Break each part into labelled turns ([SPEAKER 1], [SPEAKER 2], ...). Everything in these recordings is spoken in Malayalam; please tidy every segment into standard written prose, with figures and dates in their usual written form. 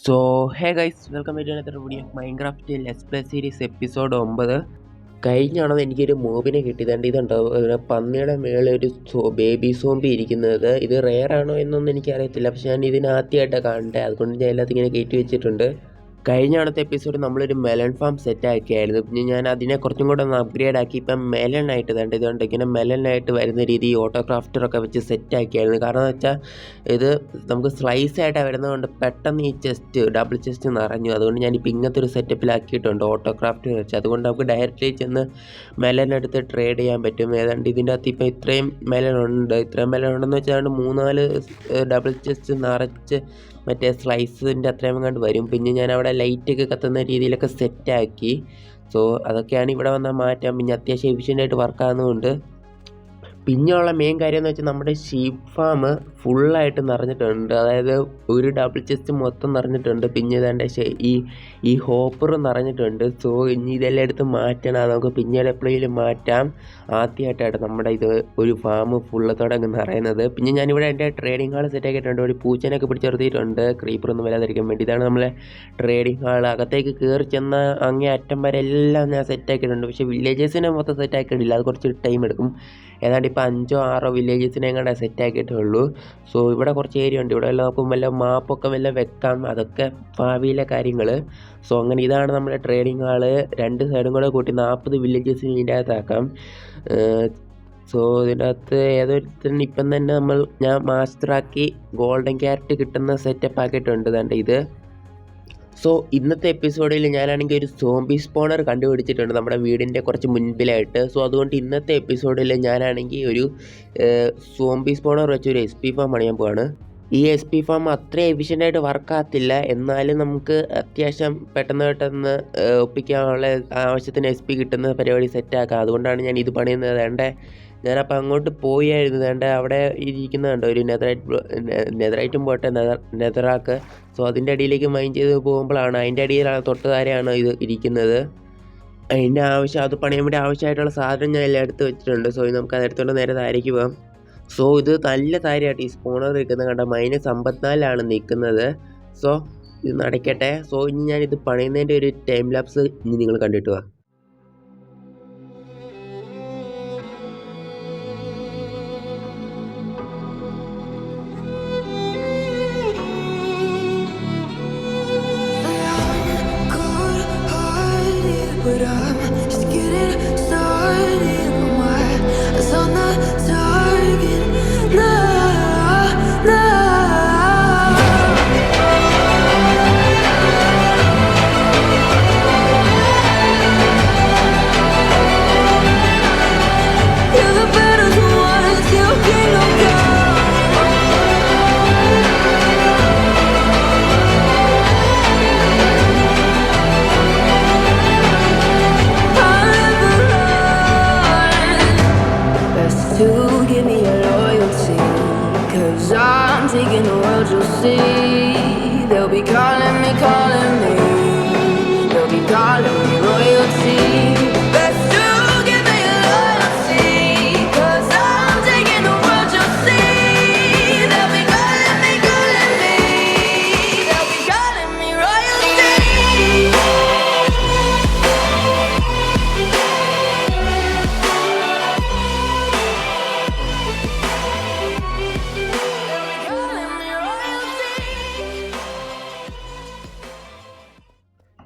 [SPEAKER 1] So hey guys welcome to another video Minecraft let's play series episode 9. കഴിഞ്ഞാണെന്ന് എനിക്കൊരു മോബിനെ കിട്ടിയതുണ്ട്. ഇതുണ്ടോ പന്നിയുടെ മേളിൽ ഒരു ബേബി സോംബി ഇരിക്കുന്നത്. ഇത് റെയർ ആണോ എന്നൊന്നും എനിക്കറിയത്തില്ല, പക്ഷെ ഞാൻ ഇതിനാദ്യമായിട്ടാണ് കാണണ്ടേ, അതുകൊണ്ട് ഞാൻ എല്ലാത്തിനും ഇങ്ങനെ കയറ്റി വെച്ചിട്ടുണ്ട്. കഴിഞ്ഞ എപ്പിസോഡ് നമ്മളൊരു മെലൺ ഫാം സെറ്റ് ആക്കിയായിരുന്നു. പിന്നെ ഞാൻ അതിനെ കുറച്ചും കൂടെ ഒന്ന് അപ്ഗ്രേഡ് ആക്കി ഇപ്പം മെലണായിട്ട് ഇതുകൊണ്ട് ഇങ്ങനെ മെലണായിട്ട് വരുന്ന രീതി ഓട്ടോ ക്രാഫ്റ്ററൊക്കെ വെച്ച് സെറ്റ് ആക്കിയായിരുന്നു. കാരണം എന്ന് വെച്ചാൽ ഇത് നമുക്ക് സ്ലൈസ് ആയിട്ടാണ് വരുന്നതുകൊണ്ട് പെട്ടെന്ന് ഈ ഡബിൾ ചെസ്റ്റ് നിറഞ്ഞു. അതുകൊണ്ട് ഞാനിപ്പോൾ ഇങ്ങനത്തെ ഒരു സെറ്റപ്പിലാക്കിയിട്ടുണ്ട് ഓട്ടോ ക്രാഫ്റ്റ് വെച്ച്. അതുകൊണ്ട് നമുക്ക് ഡയറക്റ്റ്ലി ചെന്ന് മെലൺ എടുത്ത് ട്രേഡ് ചെയ്യാൻ പറ്റും. ഏതാണ്ട് ഇതിൻ്റെ അകത്ത് ഇപ്പം ഇത്രയും മെലൺ ഉണ്ടെന്ന് വെച്ചാൽ 3-4 ഡബിൾ ചെസ്റ്റ് നിറച്ച് മറ്റേ സ്ലൈസിൻ്റെ അത്രയും കണ്ട് വരും. പിന്നെ ഞാൻ അവിടെ ലൈറ്റൊക്കെ കത്തുന്ന രീതിയിലൊക്കെ സെറ്റാക്കി. സോ അതൊക്കെയാണ് ഇവിടെ വന്നാൽ മാറ്റാം. പിന്നെ അത്യാവശ്യം എഫിഷ്യൻ്റായിട്ട് വർക്കാകുന്നതുകൊണ്ട്. പിന്നെയുള്ള മെയിൻ കാര്യം എന്ന് വെച്ചാൽ നമ്മുടെ ഷീപ്പ് ഫാം ഫുള്ളായിട്ട് നിറഞ്ഞിട്ടുണ്ട്. അതായത് ഒരു ഡബിൾ ചെസ്റ്റ് മൊത്തം നിറഞ്ഞിട്ടുണ്ട്. പിന്നെ ഇതാണ്ട് ഈ ഹോപ്പർ നിറഞ്ഞിട്ടുണ്ട്. സോ ഇനി ഇതെല്ലാം എടുത്ത് മാറ്റണം. അത് നമുക്ക് പിന്നീട് എപ്പോഴെങ്കിലും മാറ്റാം. ആദ്യമായിട്ടാണ് നമ്മുടെ ഇത് ഒരു ഫാം ഫുള്ളത്തോടെ അങ്ങ് നിറയുന്നത്. പിന്നെ ഞാനിവിടെ എൻ്റെ ട്രേഡിംഗ് ഹാൾ സെറ്റ് ആക്കിയിട്ടുണ്ട്. ഒരു പൂച്ചനൊക്കെ പിടിച്ച് നിർത്തിയിട്ടുണ്ട് ക്രീപ്പറൊന്നും വരാതിരിക്കാൻ വേണ്ടി. ഇതാണ് നമ്മളെ ട്രേഡിംഗ് ഹാൾ. അകത്തേക്ക് കയറി ചെന്ന അങ്ങേ അറ്റം വരെ എല്ലാം ഞാൻ സെറ്റ് ആക്കിയിട്ടുണ്ട്. പക്ഷേ വില്ലേജസിനെ മൊത്തം സെറ്റ് ആക്കിയിട്ടില്ല, അത് കുറച്ച് ടൈം എടുക്കും. ഏതാണ്ട് ഇപ്പോൾ 5-6 വില്ലേജസിനെ എങ്ങാണ്ട് സെറ്റ് ആക്കിയിട്ടുള്ളൂ. സോ ഇവിടെ കുറച്ച് ഏരിയ ഉണ്ട്. ഇവിടെ എല്ലാം നോക്കും വല്ല മാപ്പൊക്കെ വല്ല വെക്കാം. അതൊക്കെ ഭാവിയിലെ കാര്യങ്ങൾ. സോ അങ്ങനെ ഇതാണ് നമ്മുടെ ട്രേഡിംഗ് ഹാള്. 2 സൈഡും കൂടെ കൂട്ടി 40 വില്ലേജസിന് ഇതിൻ്റെ അകത്താക്കാം. സോ ഇതിൻ്റെ അകത്ത് ഏതൊരുത്തരും ഇപ്പം തന്നെ ഞാൻ മാസ്റ്ററാക്കി ഗോൾഡൻ ക്യാരറ്റ് കിട്ടുന്ന സെറ്റപ്പ് ആക്കിയിട്ടുണ്ട്. ഇതാണ്ട് ഇത്. സോ ഇന്നത്തെ എപ്പിസോഡിൽ ഞാനാണെങ്കിൽ ഒരു സോംബി സ്പോണർ കണ്ടുപിടിച്ചിട്ടുണ്ട് നമ്മുടെ വീടിൻ്റെ കുറച്ച് മുൻപിലായിട്ട്. സോ അതുകൊണ്ട് ഇന്നത്തെ എപ്പിസോഡിൽ ഞാനാണെങ്കിൽ ഒരു സോംബി സ്പോണർ വെച്ചൊരു SP ഫാം പണിയാൻ പോവാണ്. ഈ SP ഫാം അത്ര എഫിഷ്യൻ്റായിട്ട് വർക്കാകത്തില്ല, എന്നാലും നമുക്ക് അത്യാവശ്യം പെട്ടെന്ന് ഒപ്പിക്കാനുള്ള ആവശ്യത്തിന് SP കിട്ടുന്ന പരിപാടി സെറ്റാക്കാം. അതുകൊണ്ടാണ് ഞാൻ ഇത് പണിയുന്നത്. ഞാനപ്പോൾ അങ്ങോട്ട് പോയായിരുന്നു. അവിടെ ഇരിക്കുന്നുണ്ട് ഒരു നെതറൈറ്റും പോട്ടെ നെതറാക്ക്. സോ അതിൻ്റെ അടിയിലേക്ക് മൈൻ ചെയ്ത് പോകുമ്പോഴാണ് അതിൻ്റെ അടിയിലാണ് തൊട്ട് താരെയാണ് ഇത് ഇരിക്കുന്നത്. അതിൻ്റെ അത് പണിയാൻ വേണ്ടി ആവശ്യമായിട്ടുള്ള സാധനം ഞാൻ എല്ലാം എടുത്ത് വെച്ചിട്ടുണ്ട്. സോ നമുക്ക് അതെടുത്തോണ്ട് നേരെ താരേക്ക് പോകാം. സോ ഇത് നല്ല താരമായിട്ട് ഈ സ്പോണർ നിൽക്കുന്നത് കണ്ട -54 നിൽക്കുന്നത്. സോ ഇത് നടക്കട്ടെ. സോ ഇനി ഞാനിത് പണിയുന്നതിൻ്റെ ഒരു ടൈം ലാപ്സ് ഇനി നിങ്ങൾ കണ്ടിട്ട് വാ.
[SPEAKER 2] But I'm just getting started. My eyes on the target. No, no. You're the better ones. You can't go. To give me your loyalty, 'cause I'm taking the world, you'll see. They'll be calling me. They'll be calling me royalty. Best to give me your loyalty, 'cause I'm taking the world, you'll see. They'll be calling me. They'll be calling me royalty.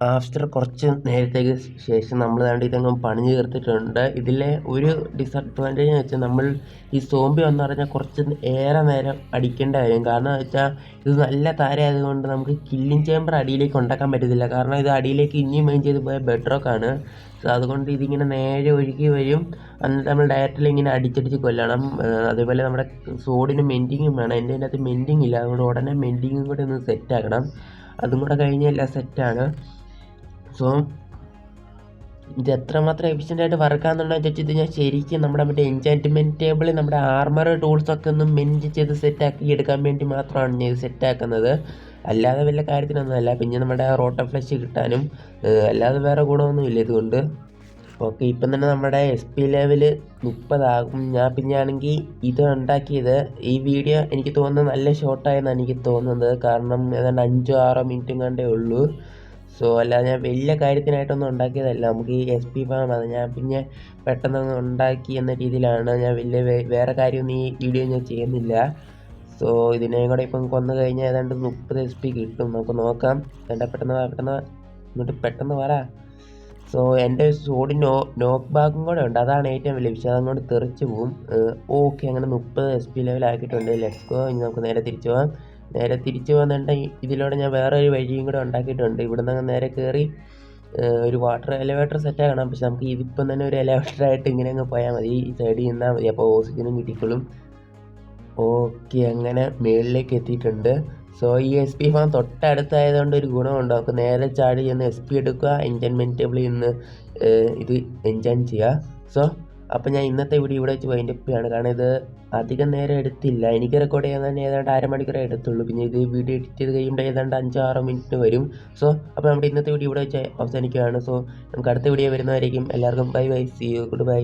[SPEAKER 1] After കുറച്ച് നേരത്തേക്ക് ശേഷം നമ്മൾ ഇതങ്ങ് പണിഞ്ഞ് തീർത്തിട്ടുണ്ട്. ഇതിലെ ഒരു ഡിസഡ്വാൻറ്റേജ് എന്ന് വെച്ചാൽ നമ്മൾ ഈ സോംബി വന്നു പറഞ്ഞാൽ കുറച്ച് ഏറെ നേരം അടിക്കേണ്ട വരും. കാരണം എന്ന് വെച്ചാൽ ഇത് നല്ല താരമായതുകൊണ്ട് നമുക്ക് കില്ലിംഗ് ചേമ്പർ അടിയിലേക്ക് ഉണ്ടാക്കാൻ പറ്റത്തില്ല. കാരണം ഇത് അടിയിലേക്ക് ഇനിയും മെയിൻ ചെയ്ത് പോയ ബെഡ്റോക്കാണ്. സോ അതുകൊണ്ട് ഇതിങ്ങനെ നേരെ ഒഴുകി വരും. എന്നിട്ട് നമ്മൾ ഡയറക്റ്റിൽ ഇങ്ങനെ അടിച്ചടിച്ച് കൊല്ലണം. അതേപോലെ നമ്മുടെ സോഡിന് മെൻഡിങ്ങും വേണം. എൻ്റെ അതിനകത്ത് മെൻഡിങ് ഇല്ല, അതുകൊണ്ട് ഉടനെ മെൻഡിങ്ങും കൂടെ ഒന്ന് സെറ്റാക്കണം. അതും കൂടെ കഴിഞ്ഞാൽ എല്ലാം സെറ്റാണ്. സോ ഇത് എത്രമാത്രം എഫിഷ്യൻ്റായിട്ട് വർക്കാകുന്നുണ്ടെന്ന് വെച്ചാൽ ഇത് ഞാൻ ശരിക്കും നമ്മുടെ മറ്റേ എൻചാൻറ്റ്മെൻറ്റ് ടേബിളിൽ നമ്മുടെ ആർമർ ടൂൾസൊക്കെ ഒന്ന് മെൻറ്റ് ചെയ്ത് സെറ്റാക്കി എടുക്കാൻ വേണ്ടി മാത്രമാണ് ഞാൻ ഇത് സെറ്റാക്കുന്നത്. അല്ലാതെ വല്ല കാര്യത്തിനൊന്നുമല്ല. പിന്നെ നമ്മുടെ റോട്ട ഫ്ലഷ് കിട്ടാനും, അല്ലാതെ വേറെ ഗുണമൊന്നുമില്ല ഇതുകൊണ്ട്. ഓക്കെ, ഇപ്പം തന്നെ നമ്മുടെ SP ലെവല് 30 ഞാൻ പിന്നെ ആണെങ്കിൽ ഇത് ഉണ്ടാക്കിയത് ഈ വീഡിയോ എനിക്ക് തോന്നുന്നത് നല്ല ഷോർട്ടായെന്നാണ് എനിക്ക് തോന്നുന്നത്. കാരണം ഏതാണ്ട് 5-6 മിനിറ്റും കണ്ടേ ഉള്ളൂ. സോ അല്ലാതെ ഞാൻ വലിയ കാര്യത്തിനായിട്ടൊന്നും ഉണ്ടാക്കിയതല്ല. നമുക്ക് ഈ SP ഫാം അത് ഞാൻ പിന്നെ പെട്ടെന്ന് ഉണ്ടാക്കി എന്ന രീതിയിലാണ്. ഞാൻ വലിയ വേറെ കാര്യമൊന്നും ഈ വീഡിയോ ഞാൻ ചെയ്യുന്നില്ല. സോ ഇതിനെയും കൂടെ ഇപ്പം കൊന്നു കഴിഞ്ഞാൽ ഏതാണ്ട് 30 SP കിട്ടും. നമുക്ക് നോക്കാം. പെട്ടെന്ന് പറ. സോ എൻ്റെ സോഡ് നോക്ക് ബാഗും കൂടെ ഉണ്ട്, അതാണ് ഏറ്റവും വലിയ വിഷയം. അതങ്ങോട്ട് തെറിച്ച് പോവും. ഓക്കെ, അങ്ങനെ 30 SP ലെവലാക്കിയിട്ടുണ്ട്. Let's go. ഇനി നമുക്ക് നേരെ തിരിച്ചു പോകാം. നേരെ തിരിച്ചു പോകുന്നുണ്ടെങ്കിൽ ഇതിലൂടെ ഞാൻ വേറെ ഒരു വഴിയും കൂടെ ഉണ്ടാക്കിയിട്ടുണ്ട്. ഇവിടെ നിന്ന് നേരെ കയറി ഒരു വാട്ടർ എലിവേറ്റർ സെറ്റാക്കണം. പക്ഷെ നമുക്ക് ഇതിപ്പം തന്നെ ഒരു എലിവേറ്ററായിട്ട് ഇങ്ങനെ അങ്ങ് പോയാൽ മതി. ഈ സൈഡിൽ നിന്നാൽ മതി, അപ്പോൾ ഓക്സിജനും കിട്ടിക്കോളും. ഓക്കെ, അങ്ങനെ മുകളിലേക്ക് എത്തിയിട്ടുണ്ട്. സോ ഈ SP ഫാം തൊട്ടടുത്തായതുകൊണ്ട് ഒരു ഗുണമുണ്ട്. നമുക്ക് നേരെ ചാടി ചെന്ന് SP എടുക്കുക, എൻജോയ്മെൻറ്റ് ടേബിളിൽ നിന്ന് ഇത് എൻജോയ് ചെയ്യുക. സോ അപ്പോൾ ഞാൻ ഇന്നത്തെ വീഡിയോ ഇവിടെ വെച്ച് വൈൻഡപ്പ് ചെയ്യുകയാണ്. കാരണം ഇത് അധികം നേരം എടുത്തില്ല. എനിക്ക് റെക്കോർഡ് ചെയ്യാൻ തന്നെ ഏതാണ്ട് 1/2 മണിക്കൂറേ എടുത്തുള്ളൂ. പിന്നെ ഇത് വീഡിയോ എഡിറ്റ് ചെയ്ത് കഴിയുമ്പോൾ ഏതാണ്ട് 5-6 മിനിറ്റ് വരും. സോ അപ്പോൾ നമ്മുടെ ഇന്നത്തെ വീഡിയോ ഇവിടെ വെച്ച് അവസാനിക്കുകയാണ്. സോ നമുക്ക് അടുത്ത വീഡിയോ വരുന്നതായിരിക്കും. എല്ലാവർക്കും bye bye, see you, good bye.